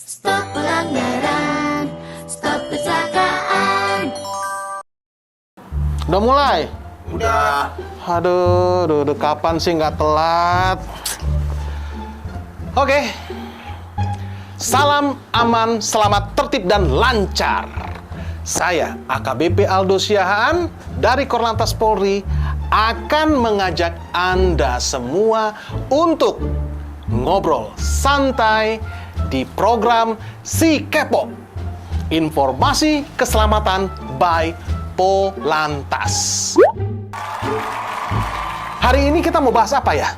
Stop pelanggaran, stop kecelakaan. Udah mulai? Udah. Aduh, kapan sih nggak telat? Oke. Salam aman, selamat, tertib, dan lancar. Saya, AKBP Aldo Siahaan dari Korlantas Polri, akan mengajak Anda semua untuk ngobrol santai di program Si Kepo. Informasi keselamatan by Polantas. Hari ini kita mau bahas apa ya?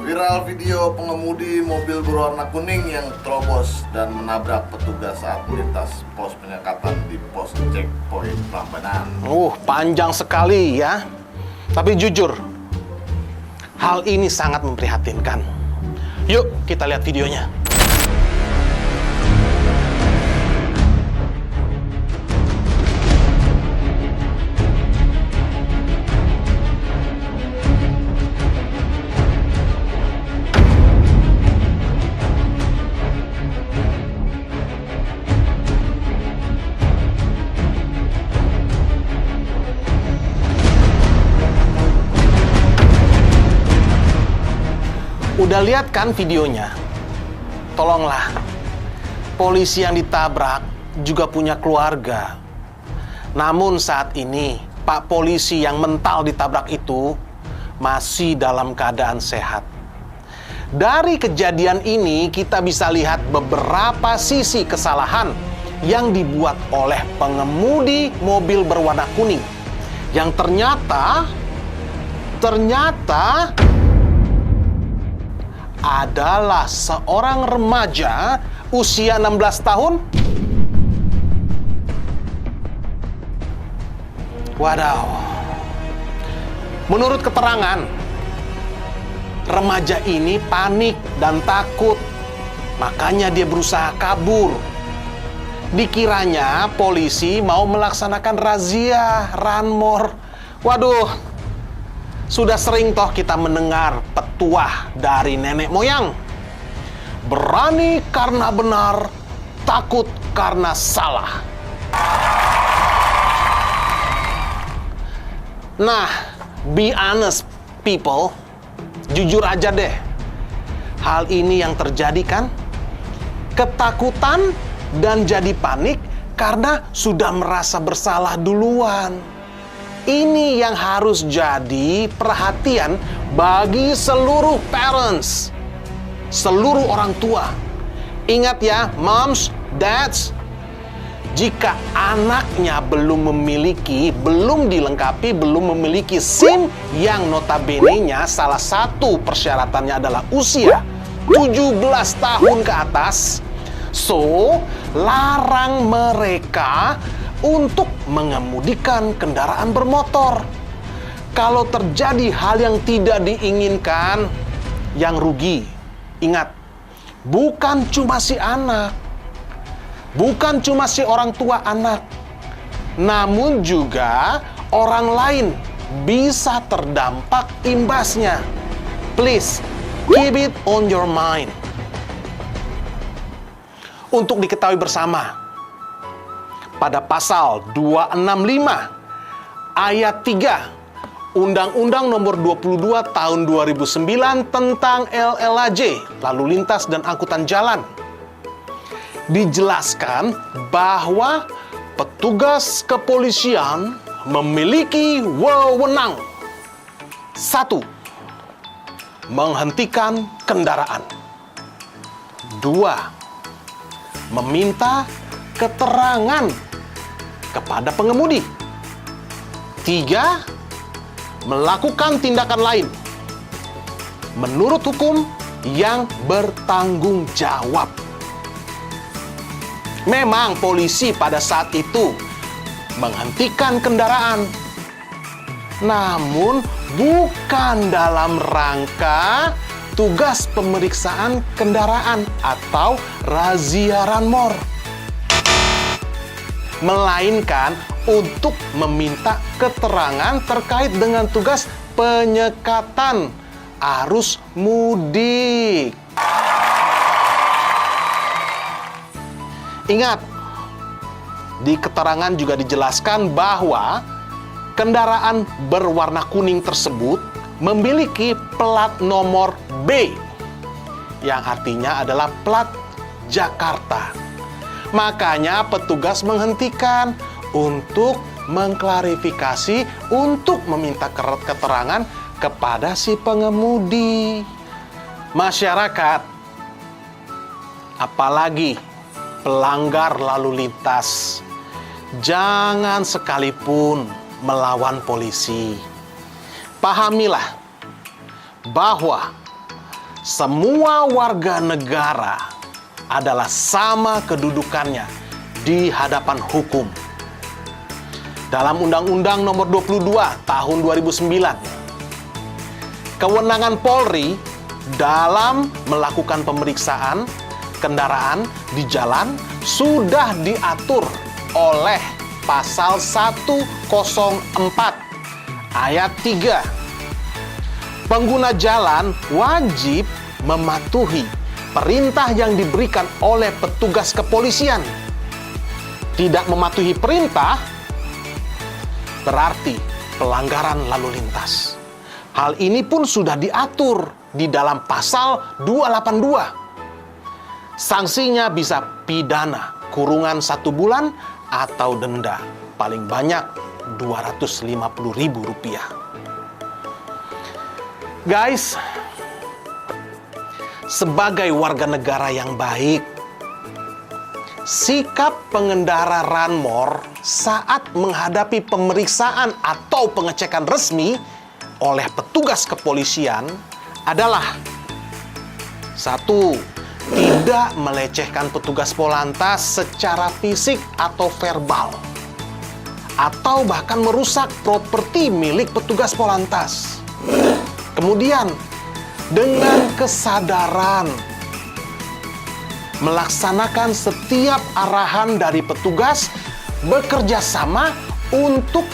Viral video pengemudi mobil berwarna kuning yang terobos dan menabrak petugas saat melintas pos penyekatan di pos checkpoint Prambanan. Panjang sekali ya. Tapi jujur, hal ini sangat memprihatinkan. Yuk, kita lihat videonya. Udah lihat kan videonya? Tolonglah, polisi yang ditabrak juga punya keluarga. Namun saat ini, Pak Polisi yang mental ditabrak itu masih dalam keadaan sehat. Dari kejadian ini, kita bisa lihat beberapa sisi kesalahan yang dibuat oleh pengemudi mobil berwarna kuning. Yang ternyata adalah seorang remaja usia 16 tahun. Wadaw. Menurut keterangan, remaja ini panik dan takut. Makanya dia berusaha kabur. Dikiranya polisi mau melaksanakan razia ranmor. Waduh. Sudah sering toh kita mendengar petuah dari nenek moyang. Berani karena benar, takut karena salah. Nah, be honest people, jujur aja deh. Hal ini yang terjadi kan? Ketakutan dan jadi panik karena sudah merasa bersalah duluan. Ini yang harus jadi perhatian bagi seluruh parents, seluruh orang tua. Ingat ya, moms, dads, jika anaknya belum dilengkapi, belum memiliki SIM yang notabene-nya salah satu persyaratannya adalah usia 17 tahun ke atas, larang mereka untuk mengemudikan kendaraan bermotor. Kalau terjadi hal yang tidak diinginkan, yang rugi, ingat, bukan cuma si anak, bukan cuma si orang tua anak, namun juga orang lain bisa terdampak imbasnya. Please, keep it on your mind. Untuk diketahui bersama, pada pasal 265 ayat 3 Undang-Undang Nomor 22 Tahun 2009 tentang LLAJ, Lalu Lintas dan Angkutan Jalan, dijelaskan bahwa petugas kepolisian memiliki wewenang: 1. Menghentikan kendaraan. 2. Meminta keterangan kepada pengemudi. 3. Melakukan tindakan lain menurut hukum yang bertanggung jawab. Memang polisi pada saat itu menghentikan kendaraan, namun bukan dalam rangka tugas pemeriksaan kendaraan atau razia ranmor, melainkan untuk meminta keterangan terkait dengan tugas penyekatan arus mudik. Ingat, di keterangan juga dijelaskan bahwa kendaraan berwarna kuning tersebut memiliki plat nomor B, yang artinya adalah plat Jakarta. Makanya petugas menghentikan untuk mengklarifikasi, untuk meminta keterangan kepada si pengemudi. Masyarakat, apalagi pelanggar lalu lintas, jangan sekalipun melawan polisi. Pahamilah bahwa semua warga negara adalah sama kedudukannya di hadapan hukum. Dalam Undang-Undang Nomor 22 Tahun 2009, kewenangan Polri dalam melakukan pemeriksaan kendaraan di jalan sudah diatur oleh Pasal 104 Ayat 3. Pengguna jalan wajib mematuhi perintah yang diberikan oleh petugas kepolisian. Tidak mematuhi perintah berarti pelanggaran lalu lintas. Hal ini pun sudah diatur di dalam pasal 282. Sanksinya bisa pidana, kurungan 1 bulan, atau denda paling banyak Rp250.000. Guys, sebagai warga negara yang baik, sikap pengendara ranmor saat menghadapi pemeriksaan atau pengecekan resmi oleh petugas kepolisian adalah: 1. Tidak melecehkan petugas Polantas secara fisik atau verbal, atau bahkan merusak properti milik petugas Polantas. Kemudian, dengan kesadaran melaksanakan setiap arahan dari petugas, bekerja sama untuk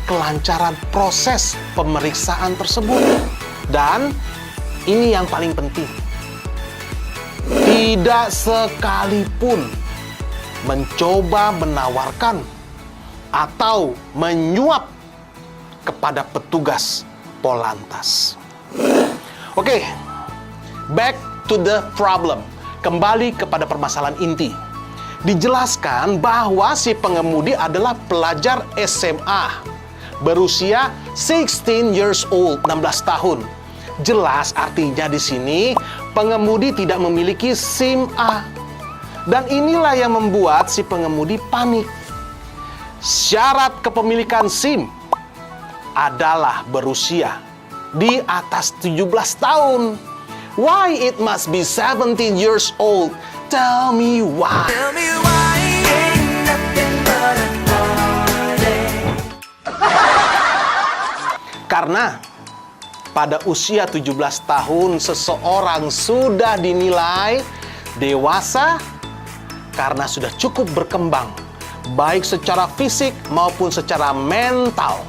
kelancaran proses pemeriksaan tersebut. Dan ini yang paling penting, tidak sekalipun mencoba menawarkan atau menyuap kepada petugas Polantas. Oke, back to the problem. Kembali kepada permasalahan inti. Dijelaskan bahwa si pengemudi adalah pelajar SMA berusia 16 years old, 16 tahun. Jelas artinya di sini pengemudi tidak memiliki SIM A. Dan inilah yang membuat si pengemudi panik. Syarat kepemilikan SIM adalah berusia di atas 17 tahun. Why it must be 17 years old? Tell me why. Tell me why ain't nothing but a party. Karena pada usia 17 tahun seseorang sudah dinilai dewasa karena sudah cukup berkembang, baik secara fisik maupun secara mental,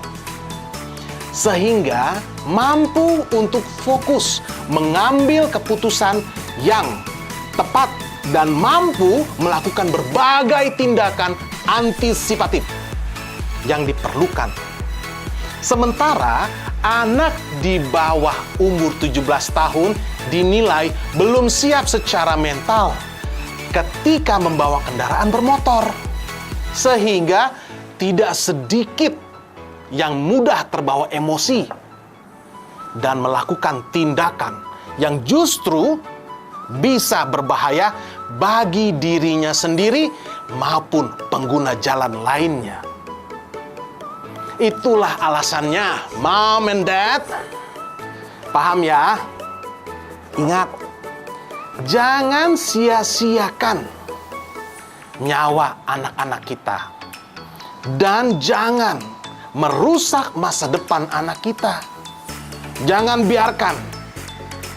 sehingga mampu untuk fokus mengambil keputusan yang tepat dan mampu melakukan berbagai tindakan antisipatif yang diperlukan. Sementara anak di bawah umur 17 tahun dinilai belum siap secara mental ketika membawa kendaraan bermotor, sehingga tidak sedikit yang mudah terbawa emosi dan melakukan tindakan yang justru bisa berbahaya bagi dirinya sendiri maupun pengguna jalan lainnya. Itulah alasannya, Mom and Dad. Paham ya? Ingat, jangan sia-siakan nyawa anak-anak kita. Dan jangan merusak masa depan anak kita. Jangan biarkan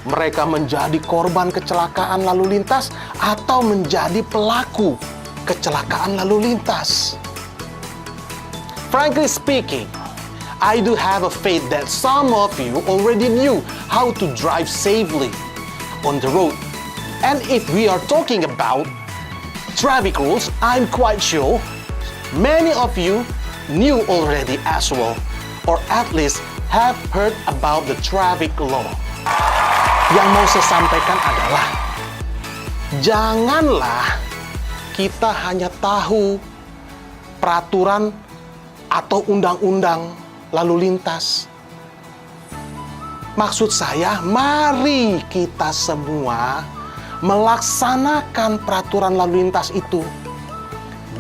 mereka menjadi korban kecelakaan lalu lintas atau menjadi pelaku kecelakaan lalu lintas. Frankly speaking, I do have a faith that some of you already knew how to drive safely on the road. And if we are talking about traffic rules, I'm quite sure many of you knew already as well, or at least have heard about the traffic law. Yang mau saya sampaikan adalah, janganlah kita hanya tahu peraturan atau undang-undang lalu lintas. Maksud saya, mari kita semua melaksanakan peraturan lalu lintas itu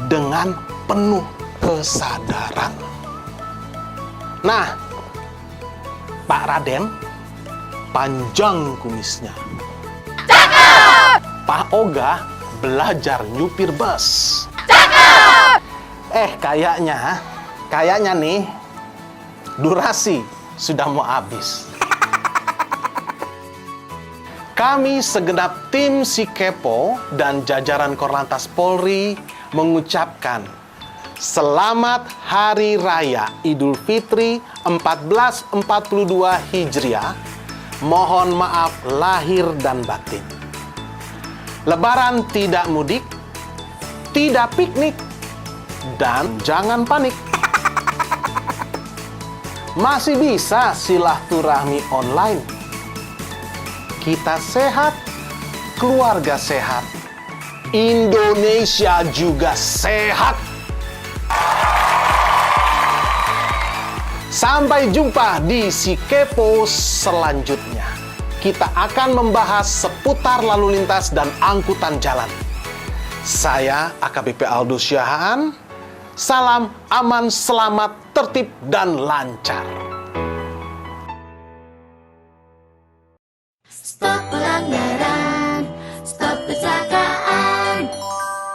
dengan penuh kesadaran. Nah, Pak Raden, panjang kumisnya. Cakep! Pak Oga belajar nyupir bus. Cakep! Kayaknya nih, durasi sudah mau habis. Kami segenap tim Si Kepo dan jajaran Korlantas Polri mengucapkan Selamat Hari Raya Idul Fitri 1442 Hijriah. Mohon maaf lahir dan batin. Lebaran tidak mudik, tidak piknik, dan jangan panik. Masih bisa silaturahmi online. Kita sehat, keluarga sehat, Indonesia juga sehat. Sampai jumpa di Si Kepo selanjutnya. Kita akan membahas seputar lalu lintas dan angkutan jalan. Saya AKBP Aldus Syahaan. Salam aman, selamat, tertib, dan lancar.